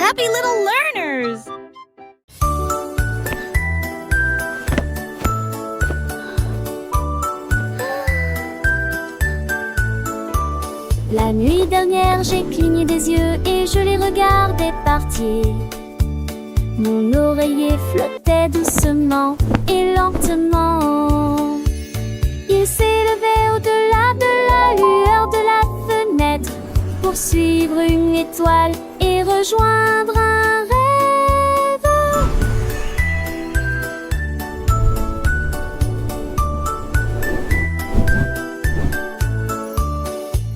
happy little learners! La nuit dernière, j'ai cligné des yeux et je les regardais partir. Mon oreiller flottait doucement et lentement. Il s'élevait au-delà de la lueur de la fenêtre pour suivre une étoile et rejoindre un rêve.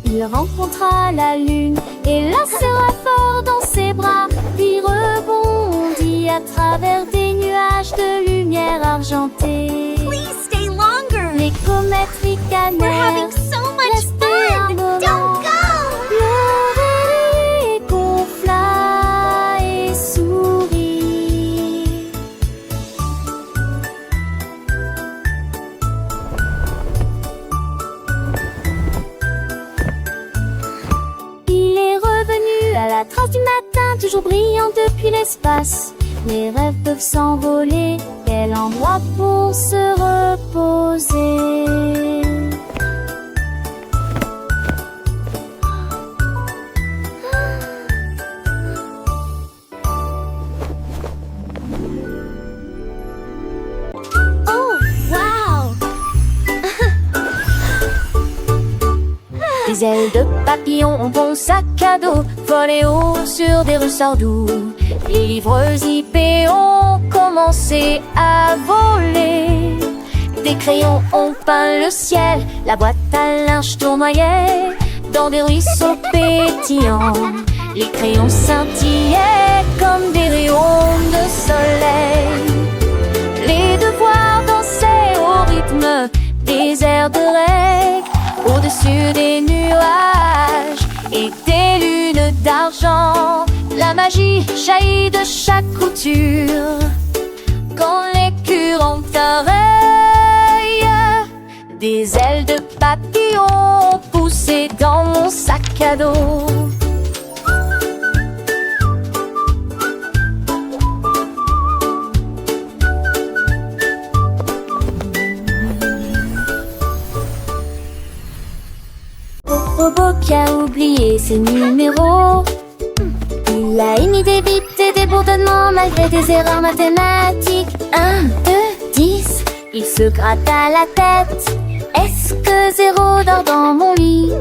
Il rencontra la lune et la serra fort dans ses bras, puis rebondit à travers des nuages de lumière argentée. Please stay longer! Les comètes We're ricanèrent. having so much Restez un fun! moment. Don't go! L'oreiller gonfla et sourit. Il est revenu à la trace du matin, toujours brillant depuis l'espace. Les rêves peuvent s'envoler, quel endroit pour se reposer. Oh, wow! Des ailes de papillon, bon sac à dos, volé haut sur des ressorts doux. Les livres zippés ont commencé à voler. Des crayons ont peint le ciel, la boîte à linge tournoyait dans des ruisseaux pétillants. Les crayons scintillaient comme des rayons de soleil. Les devoirs dansaient au rythme des airs de règle au-dessus des nuages et des lunes d'argent. La magie jaillit de chaque couture quand les cures ont un reuil. Des ailes de papillon poussées dans mon sac à dos. Robot qui a oublié ses numéros. Il a émis des bits et des bourdonnements malgré des erreurs mathématiques. 1, 2, 10, il se gratta la tête. Est-ce que 0 dort dans mon lit?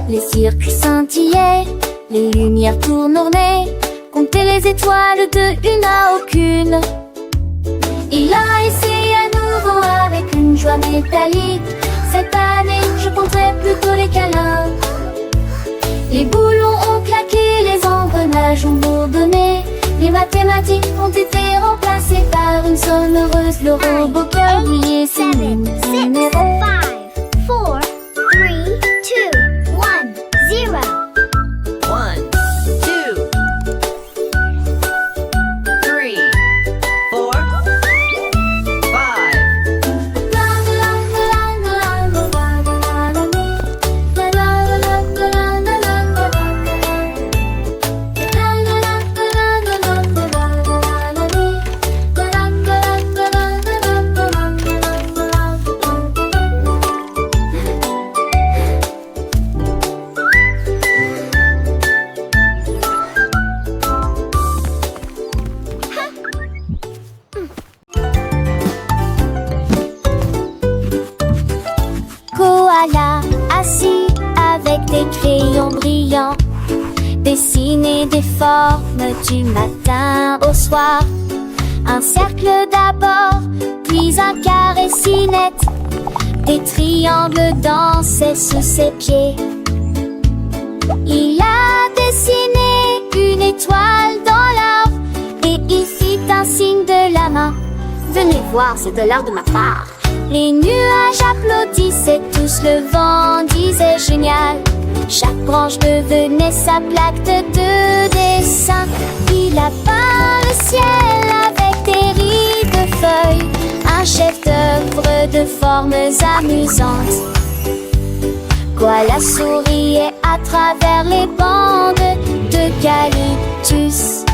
Les circuits scintillaient, les lumières tournoyaient. Compter les étoiles de une à aucune. Il a essayé à nouveau avec une joie métallique. Cette année, je compterai plutôt les câlins. Les boulons ont claqué, les engrenages ont bourdonné. Les mathématiques ont été remplacées par une sonne heureuse. Le robot qui a oublié ses numéros. 5, 4, 3, 2, 1, 0. 1, 2, 3, 4, 5. Koala assis avec des crayons brillants, dessiner des formes du matin au soir. Un cercle d'abord, puis un carré si net. Des triangles dansaient sous ses pieds. Il a dessiné une étoile dans l'arbre et il fit un signe de la main. Venez voir, c'est de l'art de ma part. Les nuages applaudissaient tous, le vent disait génial. Chaque branche devenait sa plaque de dessin. Il a peint le ciel avec des rides de feuilles, un chef-d'œuvre de formes amusantes. Koala souriait à travers les bandes de calicot. cactus.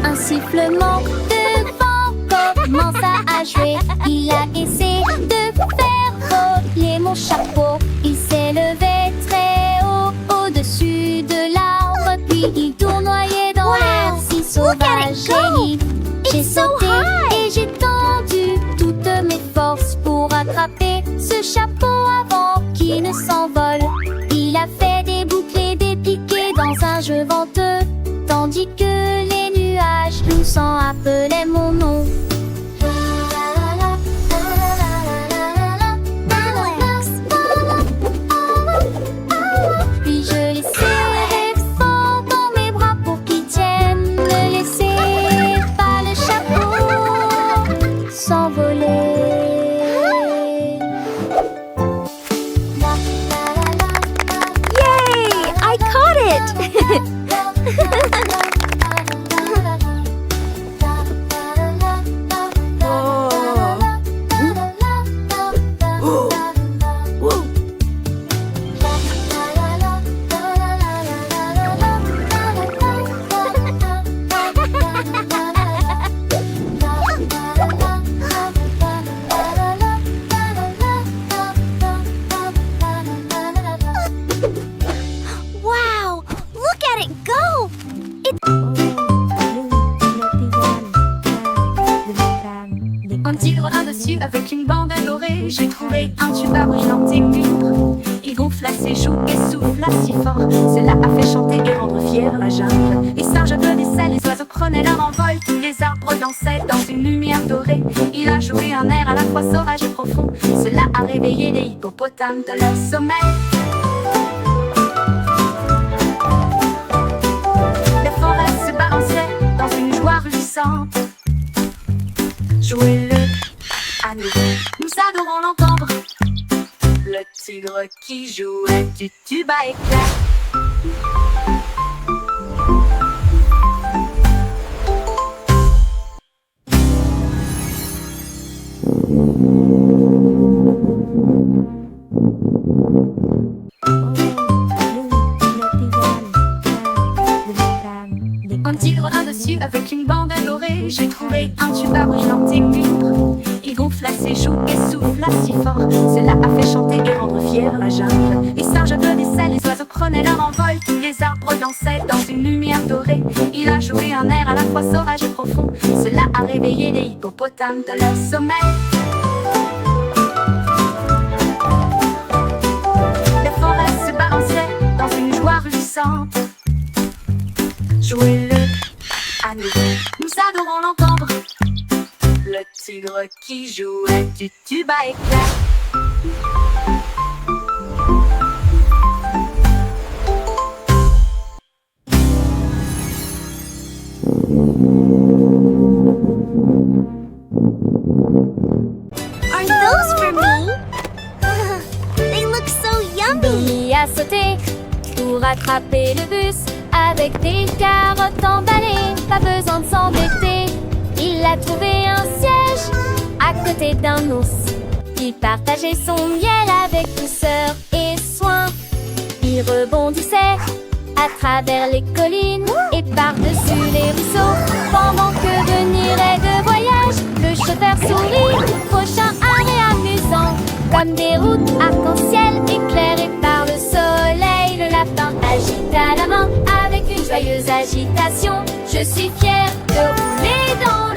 Un sifflement de vent commença à jouer. Il a essayé de faire voler mon chapeau. Il s'élevait très haut au-dessus de l'arbre, puis il tournoyait dans l'air si sauvage et libre. J'ai sauté et j'ai tendu toutes mes forces pour attraper ce chapeau avant qu'il ne s'envole. Il a fait des boucles et des piquets dans un jeu venteux, tandis que les nuages doucement appelaient mon nom. Puis je l'ai serré fort dans mes bras pour qu'il tienne. Ne laissez pas le chapeau s'envoler. Yay! I caught it! Wow! Look at it go! Un tigre dessus avec une bande dorée. J'ai trouvé un tuba brillant et libre. Il gonfla ses joues et souffla si fort. Cela a fait chanter et rendre fière la jungle. Les singes applaudissaient, les oiseaux prenaient leur envol. Tous les arbres dansaient dans une lumière dorée. Il a joué un air à la fois sauvage et profond. Cela a réveillé les hippopotames de leur sommeil. Les forêts se balançaient dans une joie rugissante. Jouez-le à nous, nous adorons l'entendre. Le tigre qui jouait du tuba éclair. Un tigre dessus avec une bande dorée. J'ai trouvé un tuba brillant et libre. Il gonfla ses joues et souffla si fort. Cela a fait chanter et rendre fière la jungle. Les singes applaudissaient, les oiseaux prenaient leur envol. Tous les arbres dansaient dans une lumière dorée. Il a joué un air à la fois sauvage et profond. Cela a réveillé les hippopotames de leur sommeil. Les forêts se balançaient dans une joie rugissante. Jouez-le à nous, nous adorons l'entendre. Le tigre qui jouait du tuba éclair. Are those for me? They look so yummy! Billy a sauté pour attraper le bus. Avec des carottes emballées, pas besoin de s'embêter. Il a trouvé un siège à côté d'un ours. Il partageait son miel avec douceur et soin. Il rebondissait à travers les collines et par-dessus les ruisseaux. Pendant que venirait de voyage, le chauffeur sourit. Prochain arrêt amusant, comme des routes arc-en-ciel éclairées par le soleil. Le lapin agita la main avec une joyeuse agitation. Je suis fière de rouler dans